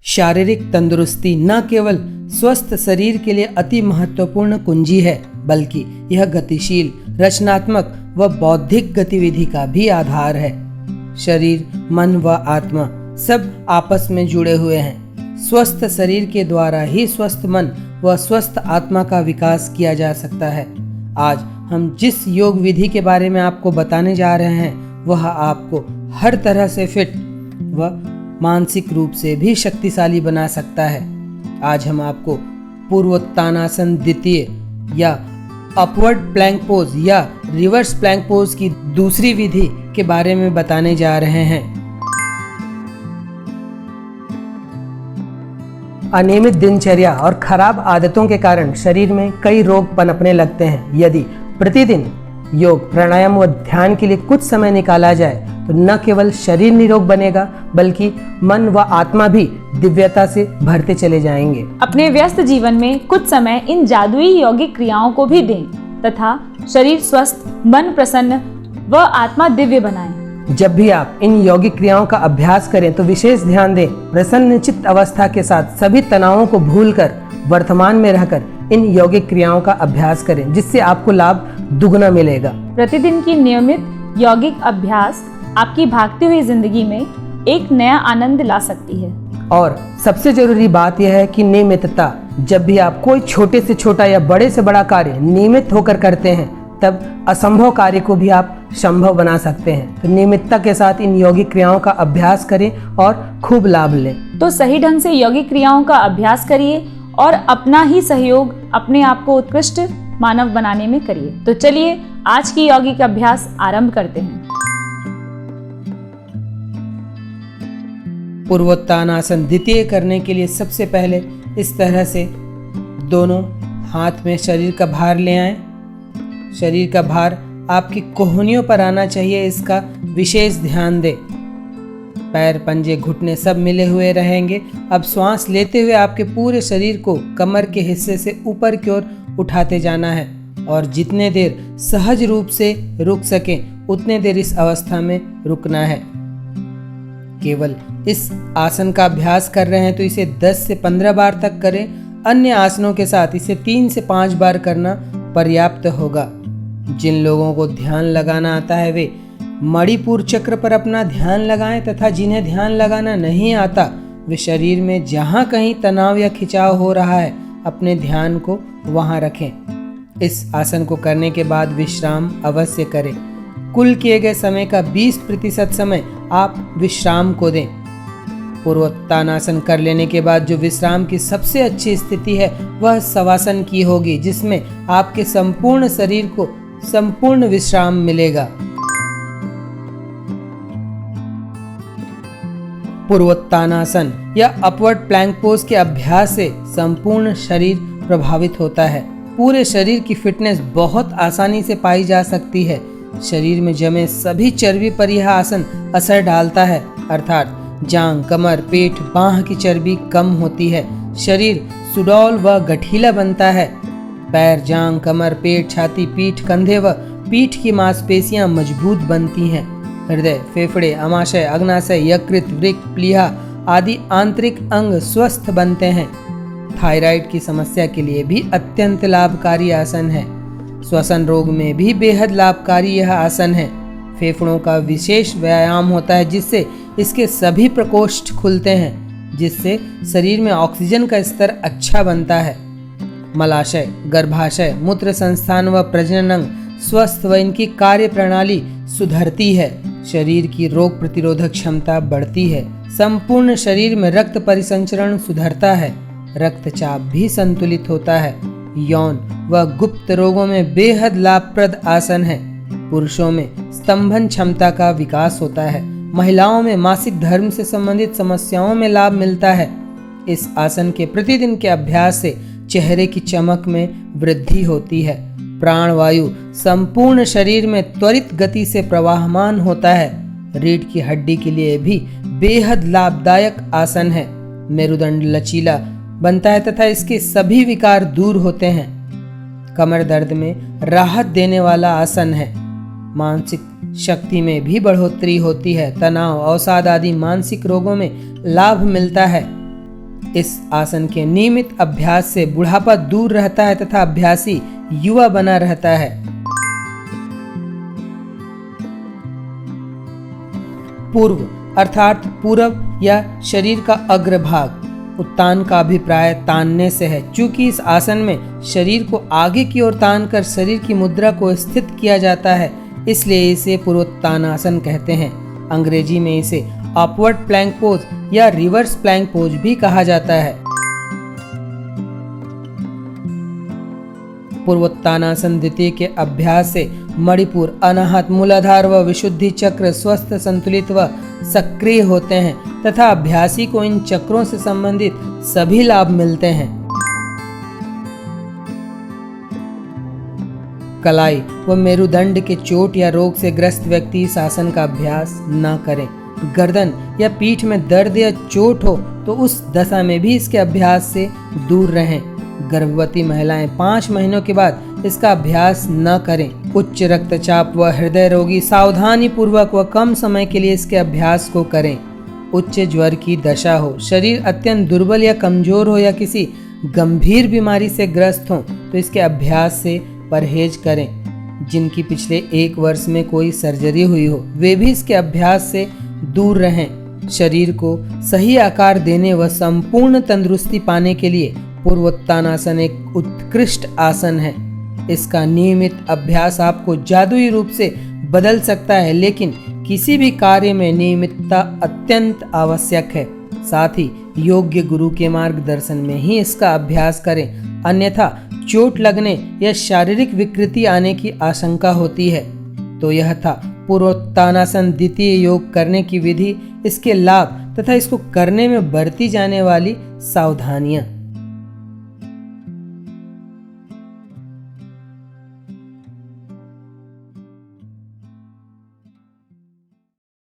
शारीरिक तंदुरुस्ती न केवल स्वस्थ शरीर के लिए अति महत्वपूर्ण कुंजी है, बल्कि यह गतिशील, रचनात्मक व बौद्धिक गतिविधि का भी आधार है। शरीर, मन व आत्मा सब आपस में जुड़े हुए हैं। स्वस्थ शरीर के द्वारा ही स्वस्थ मन व स्वस्थ आत्मा का विकास किया जा सकता है। आज हम जिस योग विधि के बारे में आपको बताने जा रहे हैं, वह आपको हर तरह से फिट व मानसिक रूप से भी शक्तिशाली बना सकता है। आज हम आपको पूर्वोत्तानासन द्वितीय या अपवर्ड प्लैंक पोज या रिवर्स प्लैंक पोज की दूसरी विधि के बारे में बताने जा रहे हैं। अनियमित दिनचर्या और खराब आदतों के कारण शरीर में कई रोग पनपने लगते हैं। यदि प्रतिदिन योग, प्राणायाम व ध्यान के लिए कुछ समय निकाला जाए तो न केवल शरीर निरोग बनेगा, बल्कि मन व आत्मा भी दिव्यता से भरते चले जाएंगे। अपने व्यस्त जीवन में कुछ समय इन जादुई यौगिक क्रियाओं को भी दें तथा शरीर स्वस्थ, मन प्रसन्न व आत्मा दिव्य बनाएं। जब भी आप इन यौगिक क्रियाओं का अभ्यास करें तो विशेष ध्यान दें। प्रसन्न चित्त अवस्था के साथ सभी तनावों को भूलकर वर्तमान में रहकर इन यौगिक क्रियाओं का अभ्यास करें, जिससे आपको लाभ दुगना मिलेगा। प्रतिदिन की नियमित यौगिक अभ्यास आपकी भागती हुई जिंदगी में एक नया आनंद ला सकती है। और सबसे जरूरी बात यह है कि नियमितता। जब भी आप कोई छोटे से छोटा या बड़े से बड़ा कार्य नियमित होकर करते हैं, तब असंभव कार्य को भी आप संभव बना सकते हैं। तो नियमितता के साथ इन यौगिक क्रियाओं का अभ्यास करें और खूब लाभ लें। तो सही ढंग से यौगिक क्रियाओं का अभ्यास करिए और अपना ही सहयोग अपने आप को उत्कृष्ट मानव बनाने में करिए। तो चलिए आज की यौगिक अभ्यास आरंभ करते हैं। पूर्वोत्तानासन द्वितीय करने के लिए सबसे पहले इस तरह से दोनों हाथ में शरीर का भार ले आएं। शरीर का भार आपकी कोहनियों पर आना चाहिए, इसका विशेष ध्यान दें। पैर, पंजे, घुटने सब मिले हुए रहेंगे। अब श्वास लेते हुए आपके पूरे शरीर को कमर के हिस्से से ऊपर की ओर उठाते जाना है और जितने देर सहज रूप से रुक सकें उतने देर इस अवस्था में रुकना है। केवल इस आसन का अभ्यास कर रहे हैं तो इसे 10 से 15 बार तक करें। अन्य आसनों के साथ इसे 3 से 5 बार करना पर्याप्त होगा। जिन लोगों को ध्यान लगाना आता है वे मणिपुर चक्र पर अपना ध्यान लगाएं तथा जिन्हें ध्यान लगाना नहीं आता वे शरीर में जहां कहीं तनाव या खिंचाव हो रहा है अपने ध्यान को वहां रखें। इस आसन को करने के बाद विश्राम अवश्य करें। कुल किए गए समय का 20% समय आप विश्राम को दें। पूर्वोत्तानासन कर लेने के बाद जो विश्राम की सबसे अच्छी स्थिति है वह शवासन की होगी, जिसमें आपके संपूर्ण शरीर को संपूर्ण विश्राम मिलेगा। पूर्वोत्तानासन या अपवर्ड प्लैंक पोज के अभ्यास से संपूर्ण शरीर प्रभावित होता है। पूरे शरीर की फिटनेस बहुत आसानी से पाई जा सकती है। शरीर में जमे सभी चर्बी पर यह आसन असर डालता है, अर्थात जांग, कमर, पेट, बाह की चर्बी कम होती है। शरीर सुडौल व गठीला बनता है। पैर, जांग, कमर, पेट, छाती, पीठ, कंधे व पीठ की मांसपेशियां मजबूत बनती हैं। हृदय, फेफड़े, अमाशय, अग्नाशय, यकृत, वृक्क, प्लीहा आदि आंतरिक अंग स्वस्थ बनते हैं। थायराइड की समस्या के लिए भी अत्यंत लाभकारी आसन है। श्वसन रोग में भी बेहद लाभकारी यह आसन है। फेफड़ों का विशेष व्यायाम होता है, जिससे इसके सभी प्रकोष्ठ खुलते हैं, जिससे शरीर में ऑक्सीजन का स्तर अच्छा बनता है। मलाशय, गर्भाशय, मूत्र संस्थान व प्रजनन अंग स्वस्थ व इनकी कार्य प्रणाली सुधरती है। शरीर की रोग प्रतिरोधक क्षमता बढ़ती है। संपूर्ण शरीर में रक्त परिसंचरण सुधरता है। रक्तचाप भी संतुलित होता है। यौन व गुप्त रोगों में बेहद लाभप्रद आसन है। पुरुषों में स्तंभन क्षमता का विकास होता है। महिलाओं में मासिक धर्म से संबंधित समस्याओं में लाभ मिलता है। इस आसन के प्रतिदिन के अभ्यास से चेहरे की चमक में वृद्धि होती है। प्राण वायु संपूर्ण शरीर में त्वरित गति से प्रवाहमान होता है। रीढ़ की हड्डी के लिए भी बेहद लाभदायक आसन है। मेरुदंड लचीला बनता है तथा इसके सभी विकार दूर होते हैं। कमर दर्द में राहत देने वाला आसन है। मानसिक शक्ति में भी बढ़ोतरी होती है। तनाव, अवसाद आदि मानसिक रोगों में लाभ मिलता है। इस आसन के नियमित अभ्यास से बुढ़ापा दूर रहता है तथा अभ्यासी युवा बना रहता है। पूर्व अर्थात पूरब या शरीर का अग्रभाग। उत्तान का अभिप्राय तानने से है। चूंकि इस आसन में शरीर को आगे की ओर तानकर शरीर की मुद्रा को स्थित किया जाता है, इसलिए इसे पूर्वोत्तानासन कहते हैं। अंग्रेजी में इसे अपवर्ड प्लैंक पोज या रिवर्स प्लैंक पोज भी कहा जाता है। पूर्वोत्तानासन द्वितीय के अभ्यास से मणिपुर, अनाहत, मूलाधार व विशुद्धि चक्र स्वस्थ, संतुलित व सक्रिय होते हैं तथा अभ्यासी को इन चक्रों से संबंधित सभी लाभ मिलते हैं। कलाई व मेरुदंड के चोट या रोग से ग्रस्त व्यक्ति इस आसन का अभ्यास न करें। गर्दन या पीठ में दर्द या चोट हो तो उस दशा में भी इसके अभ्यास से दूर रहें। गर्भवती महिलाएं 5 महीनों के बाद इसका अभ्यास न करें। उच्च रक्तचाप व हृदय रोगी सावधानी पूर्वक व कम समय के लिए इसके अभ्यास को करें। उच्च ज्वर की दशा हो, शरीर अत्यंत दुर्बल या कमजोर हो या किसी गंभीर बीमारी से ग्रस्त हो तो इसके अभ्यास से परहेज करें। जिनकी पिछले 1 वर्ष में कोई सर्जरी हुई हो वे भी इसके अभ्यास से दूर रहें। शरीर को सही आकार देने व संपूर्ण तंदुरुस्ती पाने के लिए पूर्वोत्तानासन एक उत्कृष्ट आसन है। इसका नियमित अभ्यास आपको जादुई रूप से बदल सकता है, लेकिन किसी भी कार्य में नियमितता अत्यंत आवश्यक है। साथ ही योग्य गुरु के मार्गदर्शन में ही इसका अभ्यास करें, अन्यथा चोट लगने या शारीरिक विकृति आने की आशंका होती है। तो यह था पूर्वोत्तानासन द्वितीय योग करने की विधि, इसके लाभ तथा इसको करने में बरती जाने वाली सावधानियां।